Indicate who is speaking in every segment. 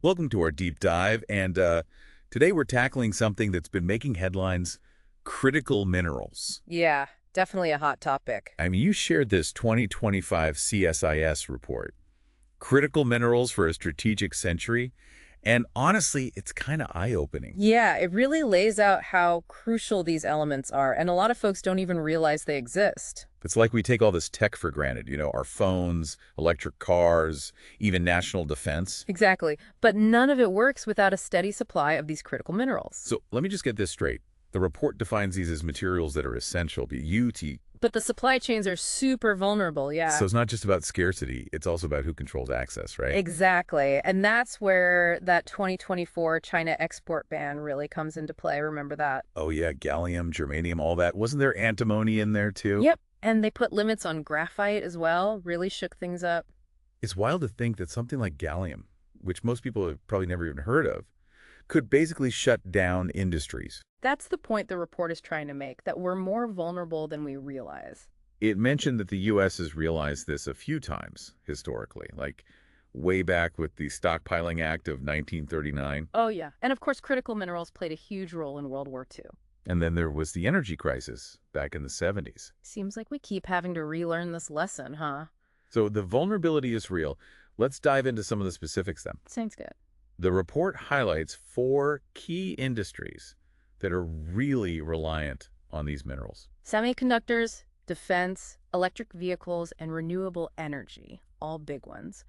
Speaker 1: Welcome to our deep dive, and today we're tackling something that's been making headlines, critical minerals.
Speaker 2: Yeah, definitely a hot topic.
Speaker 1: I mean, you shared this 2025 CSIS report, Critical Minerals for a Strategic Century, and honestly, it's kind of eye-opening.
Speaker 2: Yeah, it really lays out how crucial these elements are, and a lot of folks don't even realize they exist.
Speaker 1: It's like we take all this tech for granted, our phones, electric cars, even national defense.
Speaker 2: Exactly. But none of it works without a steady supply of these critical minerals.
Speaker 1: So let me just get this straight. The report defines these as materials that are essential, UT.
Speaker 2: But the supply chains are super vulnerable,
Speaker 1: So
Speaker 2: yeah.
Speaker 1: it's not just about scarcity, it's also about who controls access, right?
Speaker 2: Exactly. And that's where that 2024 China export ban really comes into play. Remember that?
Speaker 1: Oh yeah, gallium, germanium, all that. Wasn't there antimony in there too?
Speaker 2: Yep. And they put limits on graphite as well, really shook things up.
Speaker 1: It's wild to think that something like gallium, which most people have probably never even heard of, could basically shut down industries.
Speaker 2: That's the point the report is trying to make, that we're more vulnerable than we realize.
Speaker 1: It mentioned that the U.S. has realized this a few times historically, like way back with the Stockpiling Act of 1939.
Speaker 2: Oh, yeah. And of course, critical minerals played a huge role in World War II.
Speaker 1: And then there was the energy crisis back in the 70s.
Speaker 2: Seems like we keep having to relearn this lesson, huh?
Speaker 1: So the vulnerability is real. Let's dive into some of the specifics then.
Speaker 2: Sounds good.
Speaker 1: The report highlights 4 key industries that are really reliant on these minerals.
Speaker 2: Semiconductors, defense, electric vehicles, and renewable energy. All big ones.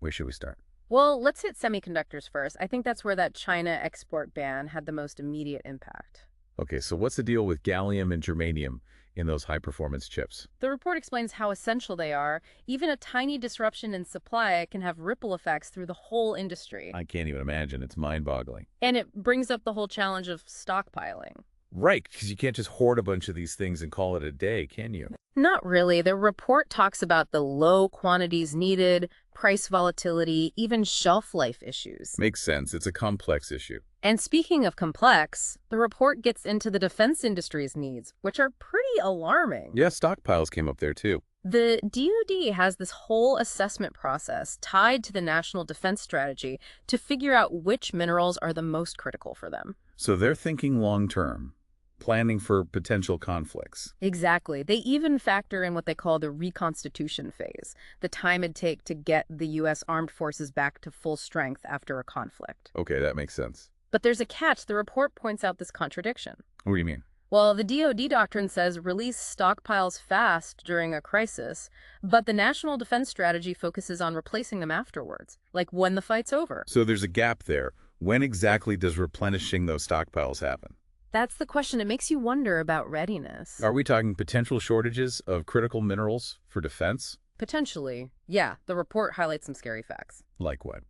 Speaker 1: Where should we start?
Speaker 2: Well, let's hit semiconductors first. I think that's where that China export ban had the most immediate impact.
Speaker 1: Okay, so what's the deal with gallium and germanium in those high-performance chips?
Speaker 2: The report explains how essential they are. Even a tiny disruption in supply can have ripple effects through the whole industry.
Speaker 1: I can't even imagine. It's mind-boggling.
Speaker 2: And it brings up the whole challenge of stockpiling.
Speaker 1: Right, because you can't just hoard a bunch of these things and call it a day, can you?
Speaker 2: Not really. The report talks about the low quantities needed, price volatility, even shelf life issues.
Speaker 1: Makes sense. It's a complex issue.
Speaker 2: And speaking of complex, the report gets into the defense industry's needs, which are pretty alarming.
Speaker 1: Yeah, stockpiles came up there too.
Speaker 2: The DoD has this whole assessment process tied to the National Defense Strategy to figure out which minerals are the most critical for them.
Speaker 1: So they're thinking long-term, planning for potential conflicts.
Speaker 2: Exactly. They even factor in what they call the reconstitution phase, the time it'd take to get the U.S. armed forces back to full strength after a conflict.
Speaker 1: Okay, that makes sense.
Speaker 2: But there's a catch. The report points out this contradiction.
Speaker 1: What do you mean?
Speaker 2: Well, the DoD doctrine says release stockpiles fast during a crisis, but the National Defense Strategy focuses on replacing them afterwards, like when the fight's over.
Speaker 1: So there's a gap there. When exactly does replenishing those stockpiles happen?
Speaker 2: That's the question. It makes you wonder about readiness.
Speaker 1: Are we talking potential shortages of critical minerals for defense?
Speaker 2: Potentially. Yeah, the report highlights some scary facts.
Speaker 1: Like what?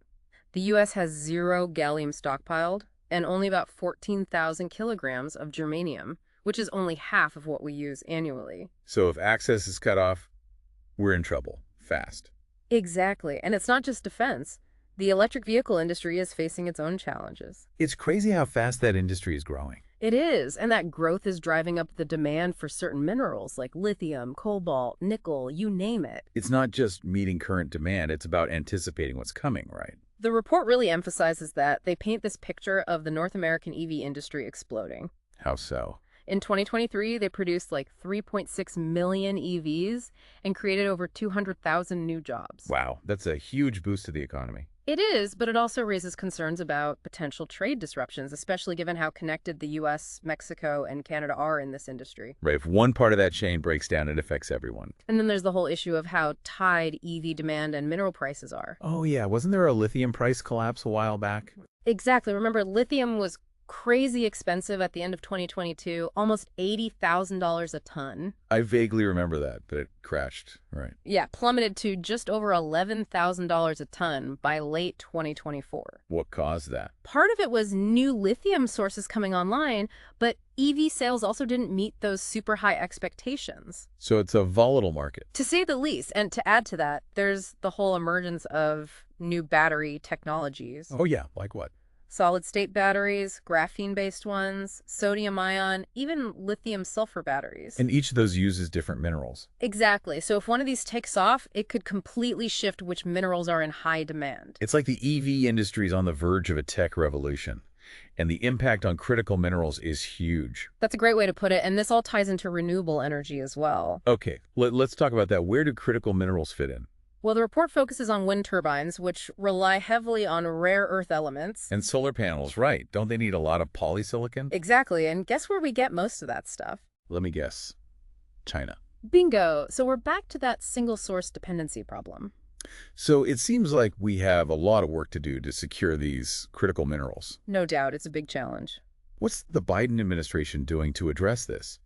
Speaker 2: The U.S. has 0 gallium stockpiled and only about 14,000 kilograms of germanium, which is only half of what we use annually.
Speaker 1: So if access is cut off, we're in trouble, fast.
Speaker 2: Exactly. And it's not just defense. The electric vehicle industry is facing its own challenges.
Speaker 1: It's crazy how fast that industry is growing.
Speaker 2: It is, and that growth is driving up the demand for certain minerals like lithium, cobalt, nickel, you name it.
Speaker 1: It's not just meeting current demand, it's about anticipating what's coming, right?
Speaker 2: The report really emphasizes that. They paint this picture of the North American EV industry exploding.
Speaker 1: How so?
Speaker 2: In 2023, they produced like 3.6 million EVs and created over 200,000 new jobs.
Speaker 1: Wow, that's a huge boost to the economy.
Speaker 2: It is, but it also raises concerns about potential trade disruptions, especially given how connected the U.S., Mexico, and Canada are in this industry.
Speaker 1: Right, if one part of that chain breaks down, it affects everyone.
Speaker 2: And then there's the whole issue of how tied EV demand and mineral prices are.
Speaker 1: Oh yeah, wasn't there a lithium price collapse a while back?
Speaker 2: Exactly. Remember, lithium was crazy expensive at the end of 2022, almost $80,000 a ton.
Speaker 1: I vaguely remember that, but it crashed, right?
Speaker 2: Yeah, plummeted to just over $11,000 a ton by late 2024.
Speaker 1: What caused that?
Speaker 2: Part of it was new lithium sources coming online, but EV sales also didn't meet those super high expectations.
Speaker 1: So it's a volatile market.
Speaker 2: To say the least, and to add to that, there's the whole emergence of new battery technologies.
Speaker 1: Oh yeah, like what?
Speaker 2: Solid-state batteries, graphene-based ones, sodium-ion, even lithium-sulfur batteries.
Speaker 1: And each of those uses different minerals.
Speaker 2: Exactly. So if one of these takes off, it could completely shift which minerals are in high demand.
Speaker 1: It's like the EV industry is on the verge of a tech revolution, and the impact on critical minerals is huge.
Speaker 2: That's a great way to put it, and this all ties into renewable energy as well.
Speaker 1: Okay, let's talk about that. Where do critical minerals fit in?
Speaker 2: Well, the report focuses on wind turbines, which rely heavily on rare earth elements.
Speaker 1: And solar panels, right. Don't they need a lot of polysilicon?
Speaker 2: Exactly, and guess where we get most of that stuff?
Speaker 1: Let me guess. China.
Speaker 2: Bingo! So we're back to that single source dependency problem.
Speaker 1: So it seems like we have a lot of work to do to secure these critical minerals.
Speaker 2: No doubt, it's a big challenge.
Speaker 1: What's the Biden administration doing to address this?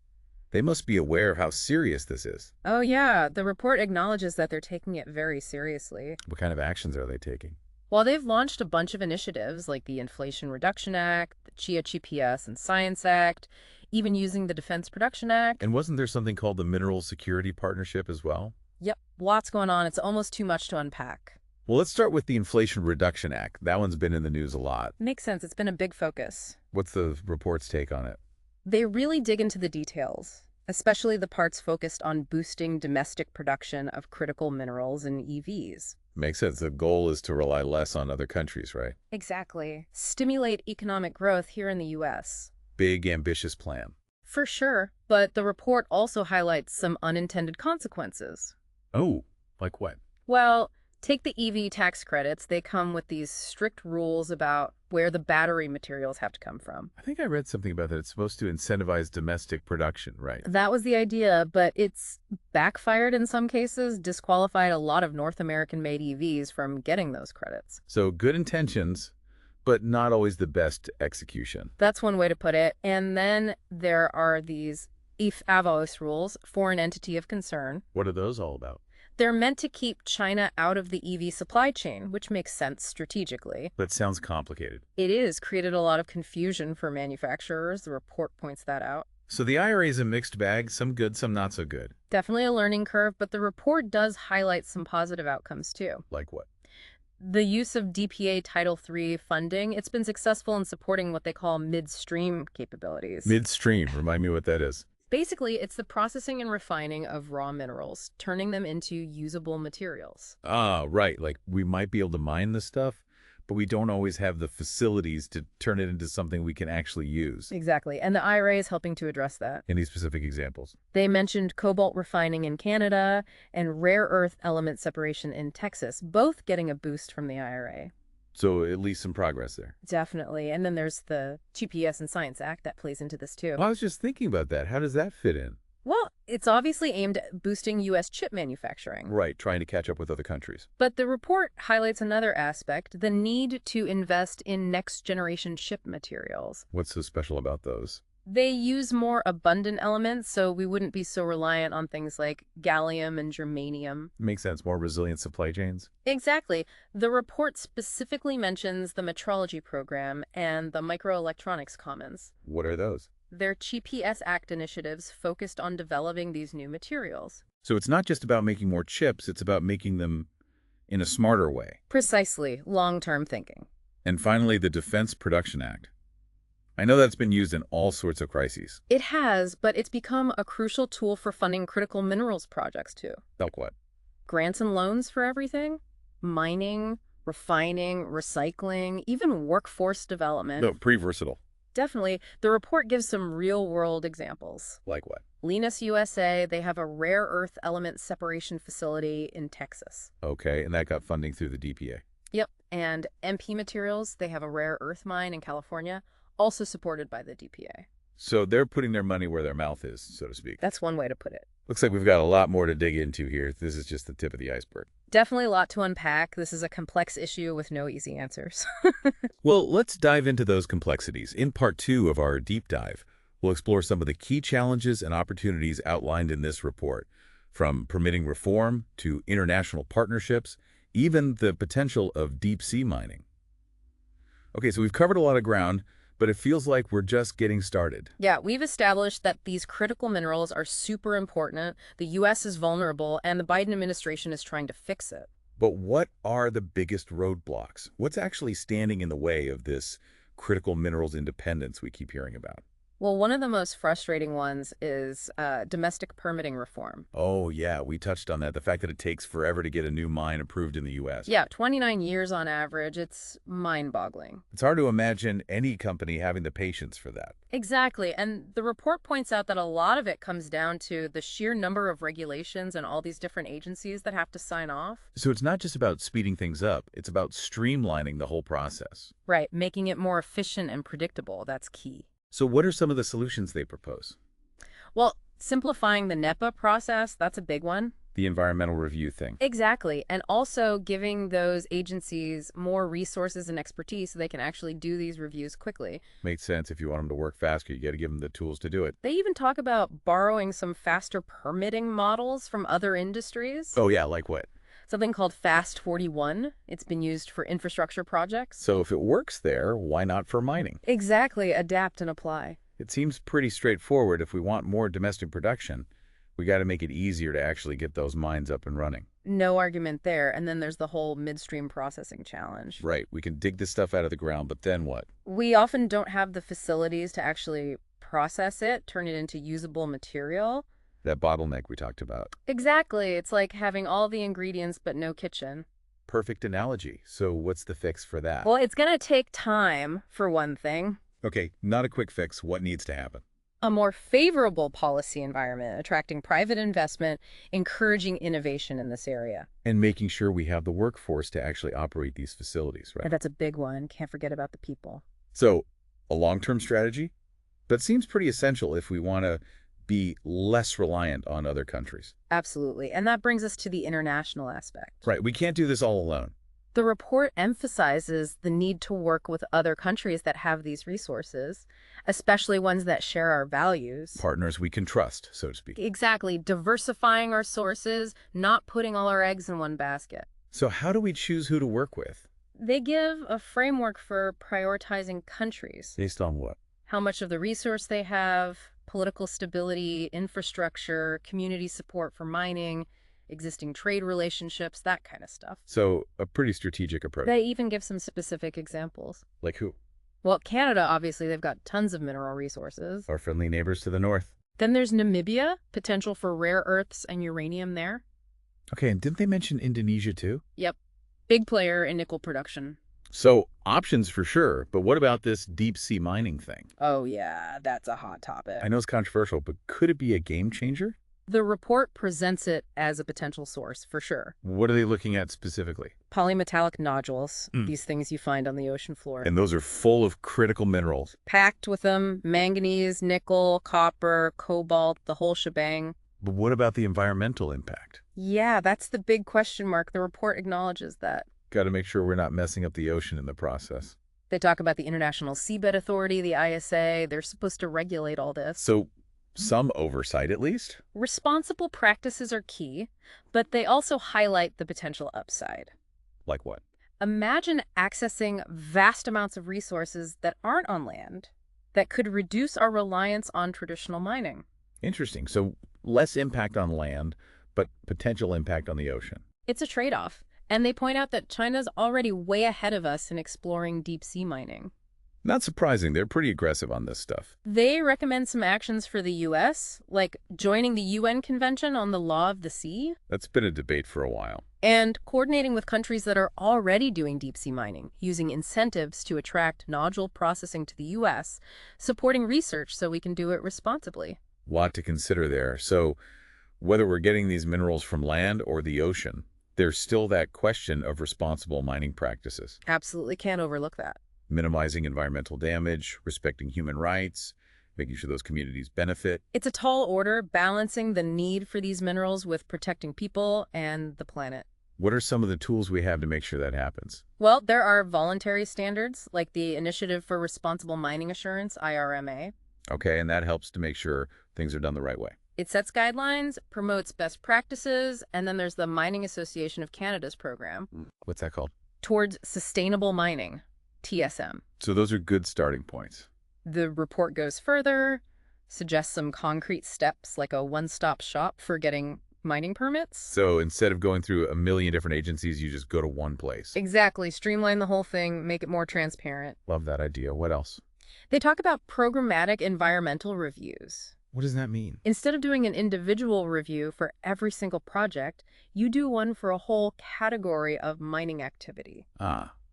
Speaker 1: They must be aware of how serious this is.
Speaker 2: Oh yeah, the report acknowledges that they're taking it very seriously.
Speaker 1: What kind of actions are they taking?
Speaker 2: While they've launched a bunch of initiatives like the Inflation Reduction Act, the CHIA GPS and Science Act, even using the Defense Production Act.
Speaker 1: And wasn't there something called the Mineral Security Partnership as well?
Speaker 2: Yep, lots going on. It's almost too much to unpack.
Speaker 1: Well, let's start with the Inflation Reduction Act. That one's been in the news a lot.
Speaker 2: Makes sense. It's been a big focus.
Speaker 1: What's the report's take on it?
Speaker 2: They really dig into the details, especially the parts focused on boosting domestic production of critical minerals in EVs.
Speaker 1: Makes sense. The goal is to rely less on other countries, right?
Speaker 2: Exactly. Stimulate economic growth here in the U.S.
Speaker 1: Big, ambitious plan.
Speaker 2: For sure, but the report also highlights some unintended consequences.
Speaker 1: Oh, like what?
Speaker 2: Well, take the EV tax credits. They come with these strict rules about where the battery materials have to come from.
Speaker 1: I think I read something about that. It's supposed to incentivize domestic production, right?
Speaker 2: That was the idea, but it's backfired in some cases, disqualified a lot of North American-made EVs from getting those credits.
Speaker 1: So good intentions, but not always the best execution.
Speaker 2: That's one way to put it. And then there are these IFAVOS rules, foreign entity of concern.
Speaker 1: What are those all about?
Speaker 2: They're meant to keep China out of the EV supply chain, which makes sense strategically.
Speaker 1: That sounds complicated.
Speaker 2: It is created a lot of confusion for manufacturers. The report points that out.
Speaker 1: So the IRA is a mixed bag, some good, some not so good.
Speaker 2: Definitely a learning curve, but the report does highlight some positive outcomes too.
Speaker 1: Like what?
Speaker 2: The use of DPA Title III funding, it's been successful in supporting what they call midstream capabilities.
Speaker 1: Midstream, remind me what that is.
Speaker 2: Basically, it's the processing and refining of raw minerals, turning them into usable materials.
Speaker 1: Ah, right. Like we might be able to mine the stuff, but we don't always have the facilities to turn it into something we can actually use.
Speaker 2: Exactly, and the IRA is helping to address that.
Speaker 1: Any specific examples?
Speaker 2: They mentioned cobalt refining in Canada and rare earth element separation in Texas, both getting a boost from the IRA.
Speaker 1: So at least some progress there.
Speaker 2: Definitely. And then there's the GPS and Science Act that plays into this too.
Speaker 1: Well, I was just thinking about that. How does that fit in?
Speaker 2: Well, it's obviously aimed at boosting U.S. chip manufacturing.
Speaker 1: Right, trying to catch up with other countries.
Speaker 2: But the report highlights another aspect, the need to invest in next-generation chip materials.
Speaker 1: What's so special about those?
Speaker 2: They use more abundant elements, so we wouldn't be so reliant on things like gallium and germanium.
Speaker 1: Makes sense. More resilient supply chains.
Speaker 2: Exactly. The report specifically mentions the metrology program and the microelectronics commons.
Speaker 1: What are those?
Speaker 2: They're GPS Act initiatives focused on developing these new materials.
Speaker 1: So it's not just about making more chips, it's about making them in a smarter way.
Speaker 2: Precisely, long-term thinking.
Speaker 1: And finally, the Defense Production Act. I know that's been used in all sorts of crises.
Speaker 2: It has, but it's become a crucial tool for funding critical minerals projects too.
Speaker 1: Like what?
Speaker 2: Grants and loans for everything, mining, refining, recycling, even workforce development.
Speaker 1: No, pretty versatile.
Speaker 2: Definitely. The report gives some real-world examples.
Speaker 1: Like what?
Speaker 2: Linus USA, they have a rare earth element separation facility in Texas.
Speaker 1: Okay, and that got funding through the DPA.
Speaker 2: Yep. And MP Materials, they have a rare earth mine in California, also supported by the DPA.
Speaker 1: So they're putting their money where their mouth is, so to speak.
Speaker 2: That's one way to put it.
Speaker 1: Looks like we've got a lot more to dig into here. This is just the tip of the iceberg.
Speaker 2: Definitely a lot to unpack. This is a complex issue with no easy answers.
Speaker 1: Well, let's dive into those complexities. In part 2 of our deep dive, we'll explore some of the key challenges and opportunities outlined in this report, from permitting reform to international partnerships, even the potential of deep-sea mining. Okay, so we've covered a lot of ground, but it feels like we're just getting started.
Speaker 2: Yeah, we've established that these critical minerals are super important, the U.S. is vulnerable, and the Biden administration is trying to fix it.
Speaker 1: But what are the biggest roadblocks? What's actually standing in the way of this critical minerals independence we keep hearing about?
Speaker 2: Well, one of the most frustrating ones is domestic permitting reform.
Speaker 1: Oh, yeah, we touched on that. The fact that it takes forever to get a new mine approved in the U.S.
Speaker 2: Yeah, 29 years on average. It's mind-boggling.
Speaker 1: It's hard to imagine any company having the patience for that.
Speaker 2: Exactly. And the report points out that a lot of it comes down to the sheer number of regulations and all these different agencies that have to sign off.
Speaker 1: So it's not just about speeding things up, it's about streamlining the whole process.
Speaker 2: Right, making it more efficient and predictable. That's key.
Speaker 1: So what are some of the solutions they propose?
Speaker 2: Well, simplifying the NEPA process, that's a big one.
Speaker 1: The environmental review thing.
Speaker 2: Exactly. And also giving those agencies more resources and expertise so they can actually do these reviews quickly.
Speaker 1: Makes sense. If you want them to work faster, you got to give them the tools to do it.
Speaker 2: They even talk about borrowing some faster permitting models from other industries.
Speaker 1: Oh, yeah, like what?
Speaker 2: Something called Fast 41. It's been used for infrastructure projects.
Speaker 1: So if it works there, why not for mining?
Speaker 2: Exactly. Adapt and apply.
Speaker 1: It seems pretty straightforward. If we want more domestic production, we got to make it easier to actually get those mines up and running.
Speaker 2: No argument there. And then there's the whole midstream processing challenge.
Speaker 1: Right. We can dig this stuff out of the ground, but then what?
Speaker 2: We often don't have the facilities to actually process it, turn it into usable material.
Speaker 1: That bottleneck we talked about.
Speaker 2: Exactly. It's like having all the ingredients but no kitchen.
Speaker 1: Perfect analogy. So what's the fix for that?
Speaker 2: Well, it's going to take time, for one thing.
Speaker 1: Okay, not a quick fix. What needs to happen?
Speaker 2: A more favorable policy environment, attracting private investment, encouraging innovation in this area.
Speaker 1: And making sure we have the workforce to actually operate these facilities, right?
Speaker 2: And that's a big one. Can't forget about the people.
Speaker 1: So, a long-term strategy? That seems pretty essential if we want to be less reliant on other countries.
Speaker 2: Absolutely. And that brings us to the international aspect.
Speaker 1: Right, we can't do this all alone.
Speaker 2: The report emphasizes the need to work with other countries that have these resources, especially ones that share our values.
Speaker 1: Partners we can trust, so to speak.
Speaker 2: Exactly. Diversifying our sources, not putting all our eggs in one basket.
Speaker 1: So how do we choose who to work with?
Speaker 2: They give a framework for prioritizing countries.
Speaker 1: Based on what?
Speaker 2: How much of the resource they have, political stability, infrastructure, community support for mining, existing trade relationships, that kind of stuff.
Speaker 1: So, a pretty strategic approach.
Speaker 2: They even give some specific examples.
Speaker 1: Like who?
Speaker 2: Well, Canada, obviously, they've got tons of mineral resources.
Speaker 1: Our friendly neighbors to the north.
Speaker 2: Then there's Namibia, potential for rare earths and uranium there.
Speaker 1: Okay, and didn't they mention Indonesia too?
Speaker 2: Yep. Big player in nickel production.
Speaker 1: So, options for sure, but what about this deep-sea mining thing?
Speaker 2: Oh, yeah, that's a hot topic.
Speaker 1: I know it's controversial, but could it be a game changer?
Speaker 2: The report presents it as a potential source, for sure.
Speaker 1: What are they looking at specifically?
Speaker 2: Polymetallic nodules, these things you find on the ocean floor.
Speaker 1: And those are full of critical minerals.
Speaker 2: Packed with them, manganese, nickel, copper, cobalt, the whole shebang.
Speaker 1: But what about the environmental impact?
Speaker 2: Yeah, that's the big question mark. The report acknowledges that.
Speaker 1: Got to make sure we're not messing up the ocean in the process.
Speaker 2: They talk about the International Seabed Authority, the ISA. They're supposed to regulate all this.
Speaker 1: So, some oversight at least?
Speaker 2: Responsible practices are key, but they also highlight the potential upside.
Speaker 1: Like what?
Speaker 2: Imagine accessing vast amounts of resources that aren't on land that could reduce our reliance on traditional mining.
Speaker 1: Interesting. So, less impact on land, but potential impact on the ocean.
Speaker 2: It's a trade-off. And they point out that China's already way ahead of us in exploring deep-sea mining.
Speaker 1: Not surprising. They're pretty aggressive on this stuff.
Speaker 2: They recommend some actions for the U.S., like joining the UN Convention on the Law of the Sea.
Speaker 1: That's been a debate for a while.
Speaker 2: And coordinating with countries that are already doing deep-sea mining, using incentives to attract nodule processing to the U.S., supporting research so we can do it responsibly.
Speaker 1: A lot to consider there. So, whether we're getting these minerals from land or the ocean, there's still that question of responsible mining practices.
Speaker 2: Absolutely can't overlook that.
Speaker 1: Minimizing environmental damage, respecting human rights, making sure those communities benefit.
Speaker 2: It's a tall order, balancing the need for these minerals with protecting people and the planet.
Speaker 1: What are some of the tools we have to make sure that happens?
Speaker 2: Well, there are voluntary standards, like the Initiative for Responsible Mining Assurance, IRMA.
Speaker 1: Okay, and that helps to make sure things are done the right way.
Speaker 2: It sets guidelines, promotes best practices, and then there's the Mining Association of Canada's program.
Speaker 1: What's that called?
Speaker 2: Towards Sustainable Mining, TSM.
Speaker 1: So those are good starting points.
Speaker 2: The report goes further, suggests some concrete steps like a one-stop shop for getting mining permits.
Speaker 1: So instead of going through a million different agencies, you just go to one place.
Speaker 2: Exactly. Streamline the whole thing, make it more transparent.
Speaker 1: Love that idea. What else?
Speaker 2: They talk about programmatic environmental reviews.
Speaker 1: What does that mean?
Speaker 2: Instead of doing an individual review for every single project, you do one for a whole category of mining activity.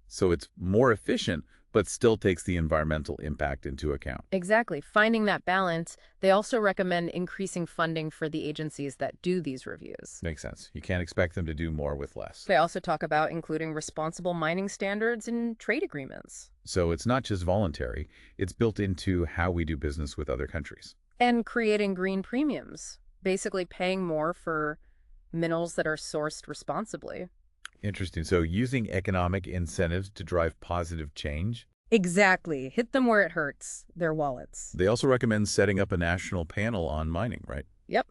Speaker 1: So it's more efficient, but still takes the environmental impact into account.
Speaker 2: Exactly. Finding that balance, they also recommend increasing funding for the agencies that do these reviews.
Speaker 1: Makes sense. You can't expect them to do more with less.
Speaker 2: They also talk about including responsible mining standards in trade agreements.
Speaker 1: So it's not just voluntary, it's built into how we do business with other countries.
Speaker 2: And creating green premiums, basically paying more for minerals that are sourced responsibly.
Speaker 1: Interesting. So using economic incentives to drive positive change.
Speaker 2: Exactly. Hit them where it hurts, their wallets.
Speaker 1: They also recommend setting up a national panel on mining, right?
Speaker 2: Yep.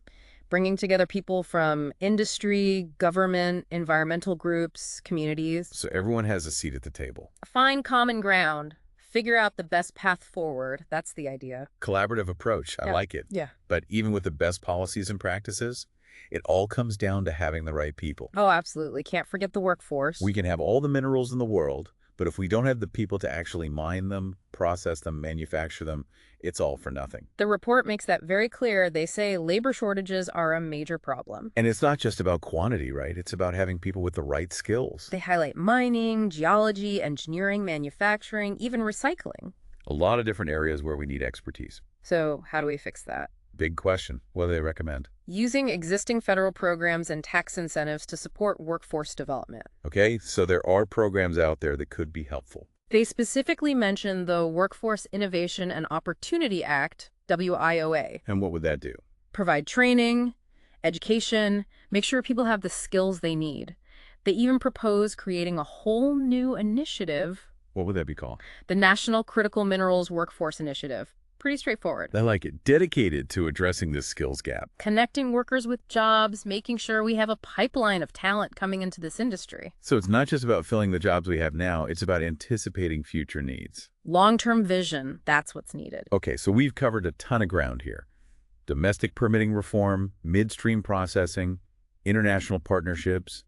Speaker 2: Bringing together people from industry, government, environmental groups, communities.
Speaker 1: So everyone has a seat at the table.
Speaker 2: Find common ground. Figure out the best path forward. That's the idea.
Speaker 1: Collaborative approach. I like it.
Speaker 2: Yeah.
Speaker 1: But even with the best policies and practices, it all comes down to having the right people.
Speaker 2: Oh, absolutely. Can't forget the workforce.
Speaker 1: We can have all the minerals in the world, but if we don't have the people to actually mine them, process them, manufacture them, it's all for nothing.
Speaker 2: The report makes that very clear. They say labor shortages are a major problem.
Speaker 1: And it's not just about quantity, right? It's about having people with the right skills.
Speaker 2: They highlight mining, geology, engineering, manufacturing, even recycling.
Speaker 1: A lot of different areas where we need expertise.
Speaker 2: So how do we fix that?
Speaker 1: Big question. What do they recommend?
Speaker 2: Using existing federal programs and tax incentives to support workforce development.
Speaker 1: Okay, so there are programs out there that could be helpful.
Speaker 2: They specifically mention the Workforce Innovation and Opportunity Act, WIOA.
Speaker 1: And what would that do?
Speaker 2: Provide training, education, make sure people have the skills they need. They even propose creating a whole new initiative,
Speaker 1: What would that be called?
Speaker 2: the National Critical Minerals Workforce Initiative. Pretty straightforward.
Speaker 1: I like it. Dedicated to addressing this skills gap.
Speaker 2: Connecting workers with jobs, making sure we have a pipeline of talent coming into this industry.
Speaker 1: So it's not just about filling the jobs we have now, it's about anticipating future needs.
Speaker 2: Long-term vision, that's what's needed.
Speaker 1: Okay, so we've covered a ton of ground here. Domestic permitting reform, midstream processing, international partnerships,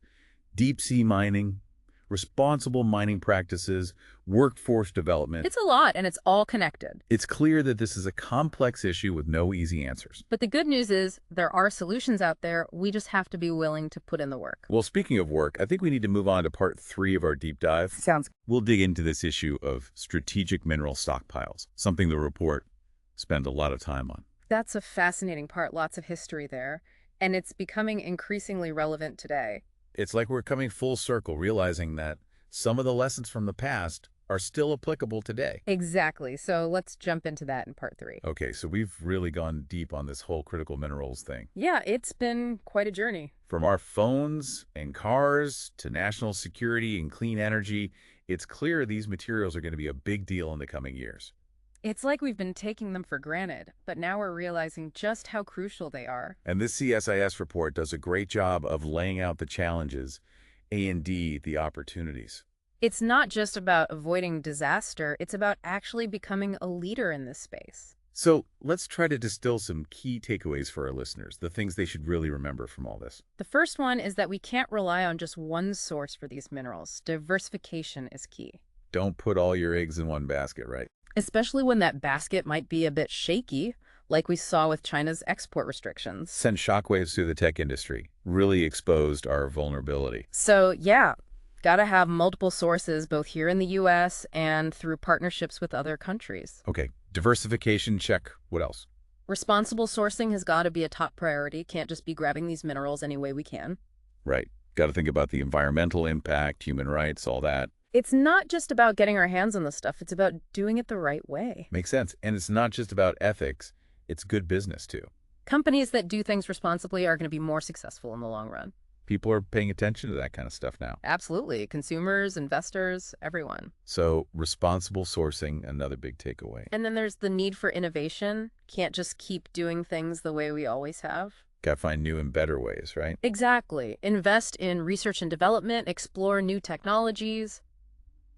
Speaker 1: deep-sea mining, responsible mining practices, workforce development.
Speaker 2: It's a lot, and it's all connected.
Speaker 1: It's clear that this is a complex issue with no easy answers.
Speaker 2: But the good news is there are solutions out there. We just have to be willing to put in the work.
Speaker 1: Well, speaking of work, I think we need to move on to part 3 of our deep dive.
Speaker 2: Sounds
Speaker 1: We'll dig into this issue of strategic mineral stockpiles, something the report spent a lot of time on.
Speaker 2: That's a fascinating part. Lots of history there. And it's becoming increasingly relevant today.
Speaker 1: It's like we're coming full circle, realizing that some of the lessons from the past are still applicable today.
Speaker 2: Exactly. So let's jump into that in part 3.
Speaker 1: Okay, so we've really gone deep on this whole critical minerals thing.
Speaker 2: Yeah, it's been quite a journey.
Speaker 1: From our phones and cars to national security and clean energy, it's clear these materials are going to be a big deal in the coming years.
Speaker 2: It's like we've been taking them for granted, but now we're realizing just how crucial they are.
Speaker 1: And this CSIS report does a great job of laying out the challenges and the opportunities.
Speaker 2: It's not just about avoiding disaster, it's about actually becoming a leader in this space.
Speaker 1: So let's try to distill some key takeaways for our listeners, the things they should really remember from all this.
Speaker 2: The first one is that we can't rely on just one source for these minerals. Diversification is key.
Speaker 1: Don't put all your eggs in one basket, right?
Speaker 2: Especially when that basket might be a bit shaky, like we saw with China's export restrictions.
Speaker 1: Sent shockwaves through the tech industry, really exposed our vulnerability.
Speaker 2: So, yeah, gotta have multiple sources both here in the U.S. and through partnerships with other countries.
Speaker 1: Okay, diversification, check. What else?
Speaker 2: Responsible sourcing has got to be a top priority. Can't just be grabbing these minerals any way we can.
Speaker 1: Right. Got to think about the environmental impact, human rights, all that.
Speaker 2: It's not just about getting our hands on the stuff. It's about doing it the right way.
Speaker 1: Makes sense. And it's not just about ethics. It's good business, too.
Speaker 2: Companies that do things responsibly are going to be more successful in the long run.
Speaker 1: People are paying attention to that kind of stuff now.
Speaker 2: Absolutely. Consumers, investors, everyone.
Speaker 1: So responsible sourcing, another big takeaway.
Speaker 2: And then there's the need for innovation. Can't just keep doing things the way we always have.
Speaker 1: Got to find new and better ways, right?
Speaker 2: Exactly. Invest in research and development, explore new technologies.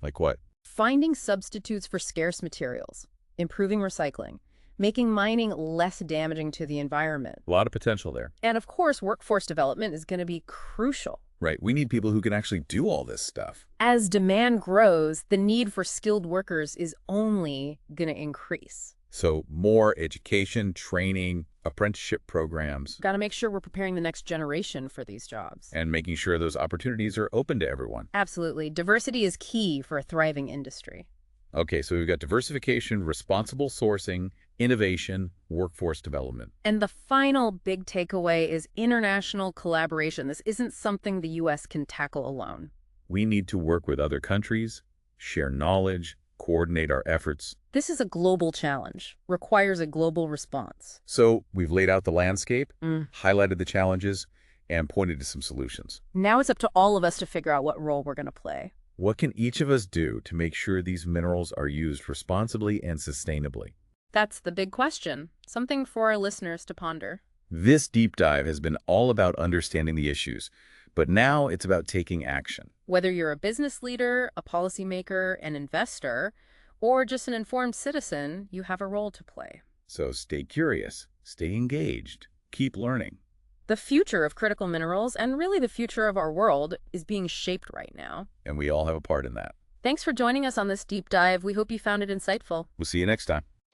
Speaker 1: Like what?
Speaker 2: Finding substitutes for scarce materials, improving recycling, making mining less damaging to the environment.
Speaker 1: A lot of potential there.
Speaker 2: And of course, workforce development is going to be crucial.
Speaker 1: Right. We need people who can actually do all this stuff.
Speaker 2: As demand grows, the need for skilled workers is only going to increase.
Speaker 1: So more education, training, apprenticeship programs,
Speaker 2: Got to make sure we're preparing the next generation for these jobs.
Speaker 1: and making sure those opportunities are open to everyone.
Speaker 2: Absolutely. Diversity is key for a thriving industry.
Speaker 1: Okay, so we've got diversification, responsible sourcing, innovation, workforce development.
Speaker 2: And the final big takeaway is international collaboration. This isn't something the U.S. can tackle alone.
Speaker 1: We need to work with other countries, share knowledge, coordinate our efforts.
Speaker 2: This is a global challenge, requires a global response.
Speaker 1: So we've laid out the landscape,
Speaker 2: Mm.
Speaker 1: highlighted the challenges, and pointed to some solutions.
Speaker 2: Now it's up to all of us to figure out what role we're going to play.
Speaker 1: What can each of us do to make sure these minerals are used responsibly and sustainably?
Speaker 2: That's the big question, something for our listeners to ponder.
Speaker 1: This deep dive has been all about understanding the issues, but now it's about taking action.
Speaker 2: Whether you're a business leader, a policymaker, an investor, or just an informed citizen, you have a role to play.
Speaker 1: So stay curious, stay engaged, keep learning.
Speaker 2: The future of critical minerals, and really the future of our world, is being shaped right now.
Speaker 1: And we all have a part in that.
Speaker 2: Thanks for joining us on this deep dive. We hope you found it insightful.
Speaker 1: We'll see you next time.